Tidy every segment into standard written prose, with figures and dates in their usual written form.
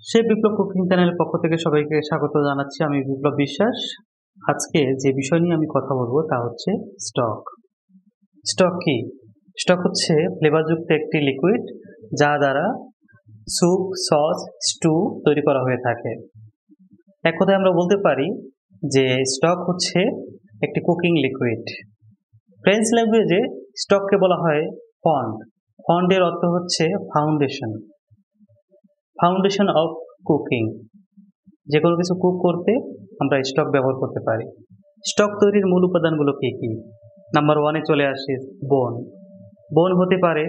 সেই বিপ্লব কুকিং চ্যানেলের পক্ষ থেকে সবাইকে স্বাগত জানাচ্ছি। আমি বিপ্লব বিশ্বাস। আজকে যে বিষয় নিয়ে আমি কথা বলবো তা হচ্ছে স্টক। স্টক কি? স্টক হচ্ছে ফ্লেভারযুক্ত একটি লিকুইড যা দ্বারা স্যুপ, সস, স্টু তৈরি করা হয়ে থাকে। এক কথায় আমরা বলতে পারি যে স্টক হচ্ছে একটি কুকিং লিকুইড। ফ্রেঞ্চ ল্যাঙ্গুয়েজে স্টককে বলা হয় ফন্ড। ফন্ডের অর্থ হচ্ছে ফাউন্ডেশন। Foundation of cooking. যে কোনো কিছু কুক করতে আমরা স্টক ব্যবহার করতে পারি। স্টক তৈরির মূল উপাদানগুলো কী কী? নাম্বার 1 এ চলে আসি বোন। বোন হতে পারে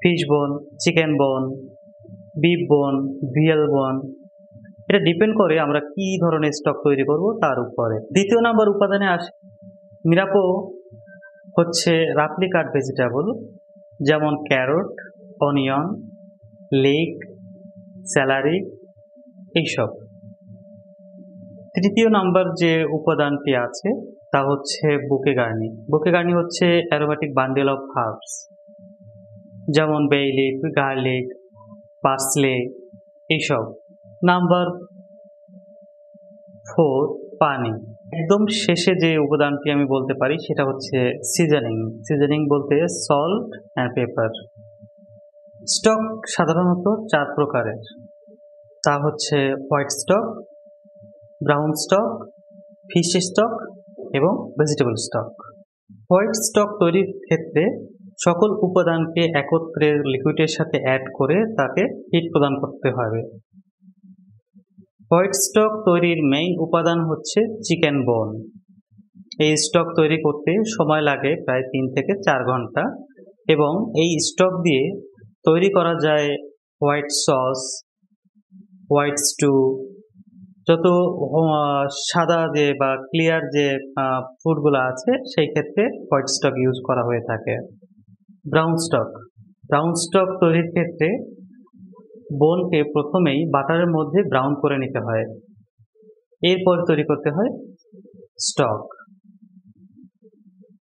ফিশ বোন, চিকেন বোন, বিফ বোন, ভিয়াল বোন। এটা ডিপেন্ড করে আমরা কী ধরনের স্টক তৈরি করব তার উপরে। দ্বিতীয় নাম্বার উপাদানে আসি মিরাপো হচ্ছে রাফলি কাট ভেজিটেবল, যেমন ক্যারট, অনিয়ন, লিক, স্যালারি এইসব। তৃতীয় নাম্বার যে উপাদানটি আছে তা হচ্ছে বুকে গার্নি। বুকে গার্নি হচ্ছে অ্যারোমেটিক বান্ডেল অফ হার্বস, যেমন বে লিফ, গার্লিক, পার্সলে এইসব। নাম্বার 4 পানি। একদম শেষে যে উপাদানটি আমি বলতে পারি সেটা হচ্ছে সিজনিং। সিজনিং বলতে সল্ট অ্যান্ড পেপার। স্টক সাধারণত 4 প্রকারের। তা হচ্ছে white stock, brown stock, fish stock এবং ভেজিটেবল স্টক। হোয়াইট স্টক তৈরির ক্ষেত্রে সকল উপাদানকে একত্রে লিকুইডের সাথে অ্যাড করে তাকে হিট প্রদান করতে হবে। হোয়াইট স্টক তৈরির মেইন উপাদান হচ্ছে চিকেন বোন। এই স্টক তৈরি করতে সময় লাগে প্রায় 3 থেকে 4 ঘন্টা এবং এই স্টক দিয়ে তৈরি করা যায় হোয়াইট সস, হোয়াইট স্টু, যত সাদা যে বা ক্লিয়ার যে ফুডগুলো আছে সেই ক্ষেত্রে হোয়াইট স্টক ইউজ করা হয়ে থাকে। Brown stock. ব্রাউন স্টক তৈরির ক্ষেত্রে বোনকে প্রথমেই বাটারের মধ্যে ব্রাউন করে নিতে হয়, এরপর তৈরি করতে হয় স্টক।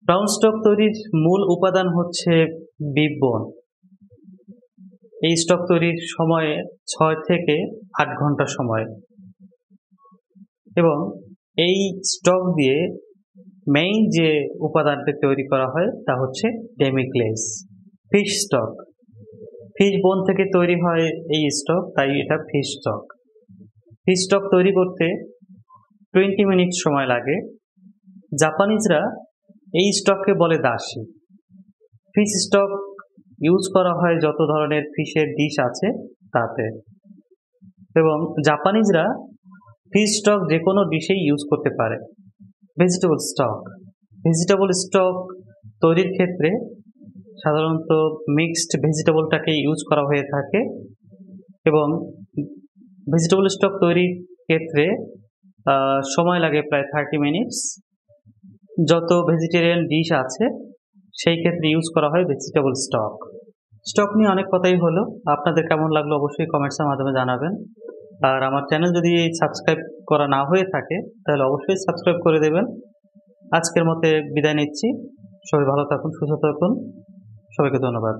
ব্রাউন স্টক তৈরির মূল উপাদান হচ্ছে বিফ বোন। এই স্টক তৈরির সময়ে 6 থেকে 8 ঘন্টা সময় এবং এই স্টক দিয়ে মেইন যে উপাদানটি তৈরি করা হয় তা হচ্ছে ডেমিগ্লেস। Fish stock. ফিশ বোন থেকে তৈরি হয় এই স্টক, তাই এটা ফিশ স্টক। ফিশ স্টক তৈরি করতে 20 মিনিট সময় লাগে। জাপানিজরা এই স্টককে বলে দাশি। ফিশ স্টক ইউজ করা হয় যত ধরনের ফিশের ডিশ আছে তাতে, এবং জাপানিজরা ফিশ স্টক যে কোনো ডিশেই ইউজ করতে পারে। Vegetable stock. ভেজিটেবল স্টক তৈরির ক্ষেত্রে সাধারণত মিক্সড ভেজিটেবলটাকে ইউজ করা হয়ে থাকে এবং ভেজিটেবল স্টক তৈরির ক্ষেত্রে সময় লাগে প্রায় 30 মিনিটস। যত ভেজিটেরিয়ান ডিশ আছে সেই ক্ষেত্রে ইউজ করা হয় ভেজিটেবল স্টক। স্টক নিয়ে অনেক কথাই হলো। আপনাদের কেমন লাগলো অবশ্যই কমেন্টসের মাধ্যমে জানাবেন। আর আমার চ্যানেল যদি সাবস্ক্রাইব করা না হয়ে থাকে তাহলে অবশ্যই সাবস্ক্রাইব করে দেবেন। আজকের মতো বিদায় নিচ্ছি। সবাই ভালো থাকুন, সুস্থ থাকুন। সবাইকে ধন্যবাদ।